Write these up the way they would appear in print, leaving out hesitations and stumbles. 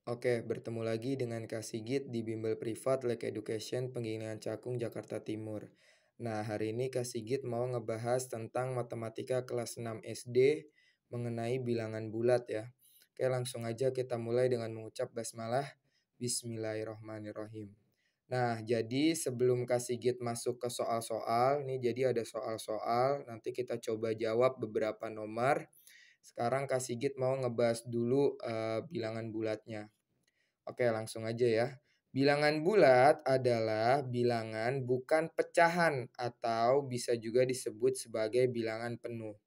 Oke, bertemu lagi dengan Kak Sigit di Bimbel Privat Lake Education Penggilingan Cakung, Jakarta Timur. Nah, hari ini Kak Sigit mau ngebahas tentang matematika kelas 6 SD mengenai bilangan bulat ya. Oke, langsung aja kita mulai dengan mengucap basmalah. Bismillahirrohmanirrohim. Nah, jadi sebelum Kak Sigit masuk ke soal-soal, nih jadi ada soal-soal, nanti kita coba jawab beberapa nomor. Sekarang Kak Sigit mau ngebahas dulu bilangan bulatnya. Oke, langsung aja ya. Bilangan bulat adalah bilangan bukan pecahan atau bisa juga disebut sebagai bilangan penuh.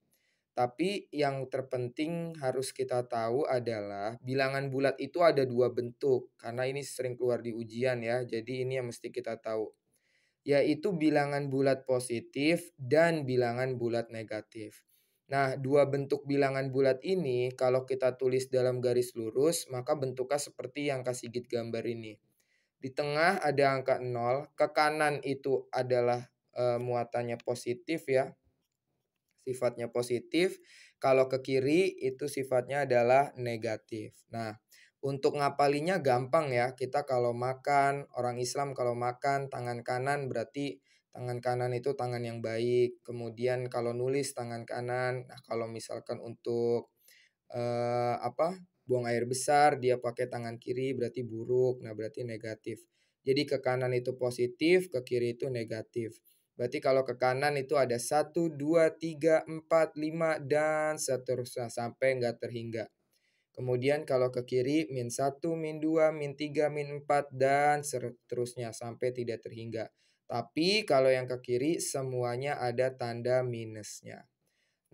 Tapi yang terpenting harus kita tahu adalah bilangan bulat itu ada dua bentuk. Karena ini sering keluar di ujian ya, jadi ini yang mesti kita tahu. Yaitu bilangan bulat positif dan bilangan bulat negatif. Nah, dua bentuk bilangan bulat ini kalau kita tulis dalam garis lurus, maka bentuknya seperti yang Kak Sigit gambar ini. Di tengah ada angka 0, ke kanan itu adalah muatannya positif ya, sifatnya positif. Kalau ke kiri itu sifatnya adalah negatif. Nah, untuk ngapalinya gampang ya. Kita kalau makan, orang Islam kalau makan tangan kanan berarti tangan kanan itu tangan yang baik. Kemudian kalau nulis tangan kanan. Nah, kalau misalkan untuk buang air besar dia pakai tangan kiri berarti buruk. Nah, berarti negatif. Jadi ke kanan itu positif, ke kiri itu negatif. Berarti kalau ke kanan itu ada 1, 2, 3, 4, 5, dan seterusnya sampai nggak terhingga. Kemudian kalau ke kiri min 1, min 2, min 3, min 4, dan seterusnya sampai tidak terhingga. Tapi kalau yang ke kiri semuanya ada tanda minusnya.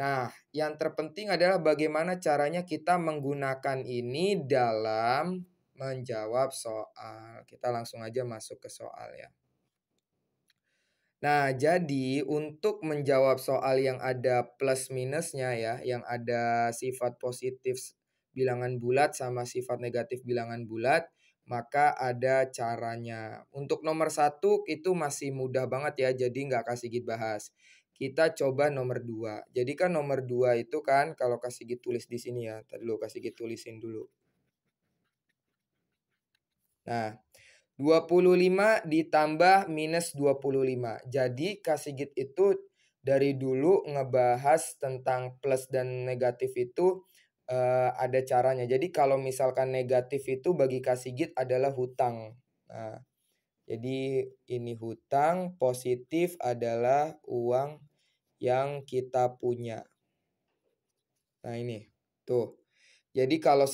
Nah, yang terpenting adalah bagaimana caranya kita menggunakan ini dalam menjawab soal. Kita langsung aja masuk ke soal ya. Nah, jadi untuk menjawab soal yang ada plus minusnya ya, yang ada sifat positif bilangan bulat sama sifat negatif bilangan bulat, maka ada caranya. Untuk nomor 1 itu masih mudah banget ya, jadi nggak kasih Sigit bahas. Kita coba nomor 2. Jadi kan nomor 2 itu kan kalau kasih Sigit tulis di sini ya. Tadi dulu kasih Sigit tulisin dulu. Nah, 25 ditambah minus 25. Jadi Kak Sigit itu dari dulu ngebahas tentang plus dan negatif itu ada caranya. Jadi kalau misalkan negatif itu bagi Kak Sigit adalah hutang. Nah, jadi ini hutang, positif adalah uang yang kita punya. Nah, ini. Tuh. Jadi kalau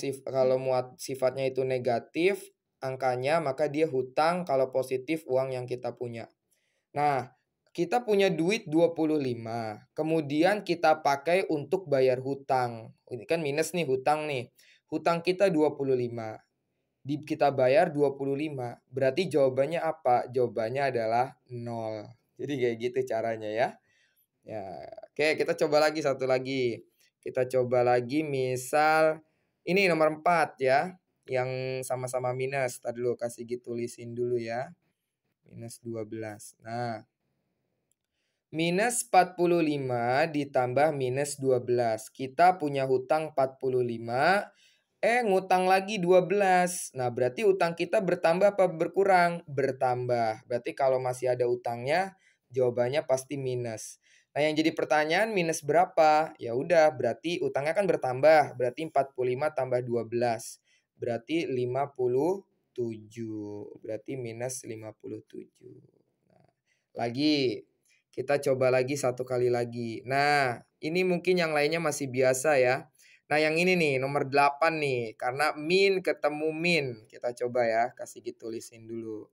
sifatnya itu negatif angkanya, maka dia hutang, kalau positif uang yang kita punya. Nah, kita punya duit 25. Kemudian kita pakai untuk bayar hutang. Ini kan minus nih hutang nih. Hutang kita 25. Kita bayar 25. Berarti jawabannya apa? Jawabannya adalah 0. Jadi kayak gitu caranya ya. Ya, oke, kita coba lagi satu lagi. Kita coba lagi misal ini nomor 4 ya, yang sama-sama minus. Tadi dulu kasih gitu tulisin dulu ya. Minus 12. Nah, minus 45 ditambah minus 12. Kita punya hutang 45, ngutang lagi 12. Nah, berarti utang kita bertambah apa berkurang? Bertambah. Berarti kalau masih ada utangnya, jawabannya pasti minus. Nah, yang jadi pertanyaan minus berapa? Ya udah, berarti utangnya kan bertambah. Berarti 45 tambah 12. Berarti 57. Berarti minus 57. Nah, lagi. Kita coba lagi satu kali lagi. Nah, ini mungkin yang lainnya masih biasa ya. Nah, yang ini nih, nomor 8 nih. Karena min ketemu min. Kita coba ya, kasih gitu tulisin dulu.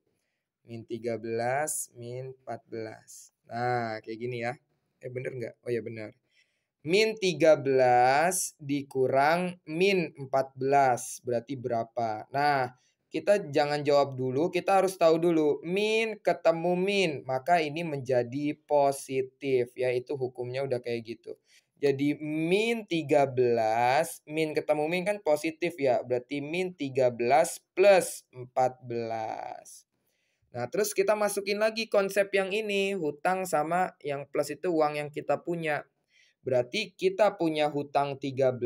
Min 13, min 14. Nah, kayak gini ya. Bener nggak? Oh ya bener. Min 13 dikurang min 14. Berarti berapa? Nah, kita jangan jawab dulu, kita harus tahu dulu. Min ketemu min, maka ini menjadi positif. Yaitu hukumnya udah kayak gitu. Jadi min 13, min ketemu min kan positif ya. Berarti min 13 plus 14. Nah, terus kita masukin lagi konsep yang ini. Hutang sama yang plus itu uang yang kita punya. Berarti kita punya hutang 13,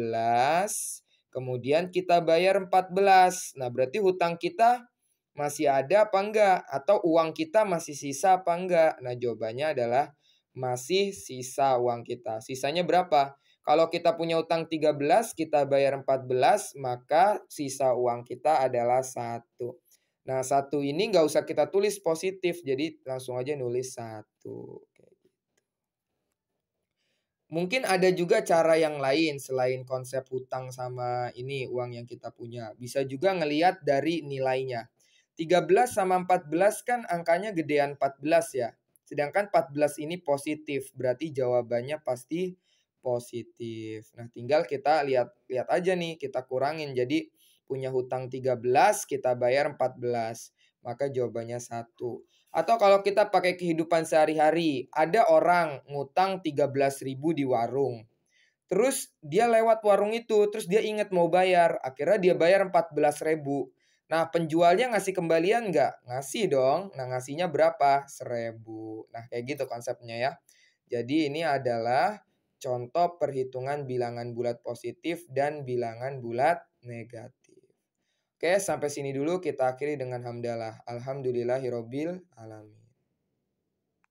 Kemudian kita bayar 14. Nah, berarti hutang kita masih ada apa enggak? Atau uang kita masih sisa apa enggak? Nah, jawabannya adalah masih sisa uang kita. Sisanya berapa? Kalau kita punya utang 13, kita bayar 14, maka sisa uang kita adalah 1. Nah, 1 ini nggak usah kita tulis positif, jadi langsung aja nulis 1. Mungkin ada juga cara yang lain selain konsep hutang sama ini uang yang kita punya. Bisa juga ngelihat dari nilainya. 13 sama 14 kan angkanya gedean 14 ya. Sedangkan 14 ini positif, berarti jawabannya pasti positif. Nah, tinggal kita lihat lihat aja nih, kita kurangin. Jadi punya hutang 13, kita bayar 14. Maka jawabannya 1. Atau kalau kita pakai kehidupan sehari-hari, ada orang ngutang 13.000 di warung. Terus dia lewat warung itu, terus dia ingat mau bayar. Akhirnya dia bayar 14.000. Nah, penjualnya ngasih kembalian nggak? Ngasih dong. Nah, ngasihnya berapa? 1.000. Nah, kayak gitu konsepnya ya. Jadi ini adalah contoh perhitungan bilangan bulat positif dan bilangan bulat negatif. Oke, sampai sini dulu kita akhiri dengan hamdalah. Alhamdulillahirobbil alamin.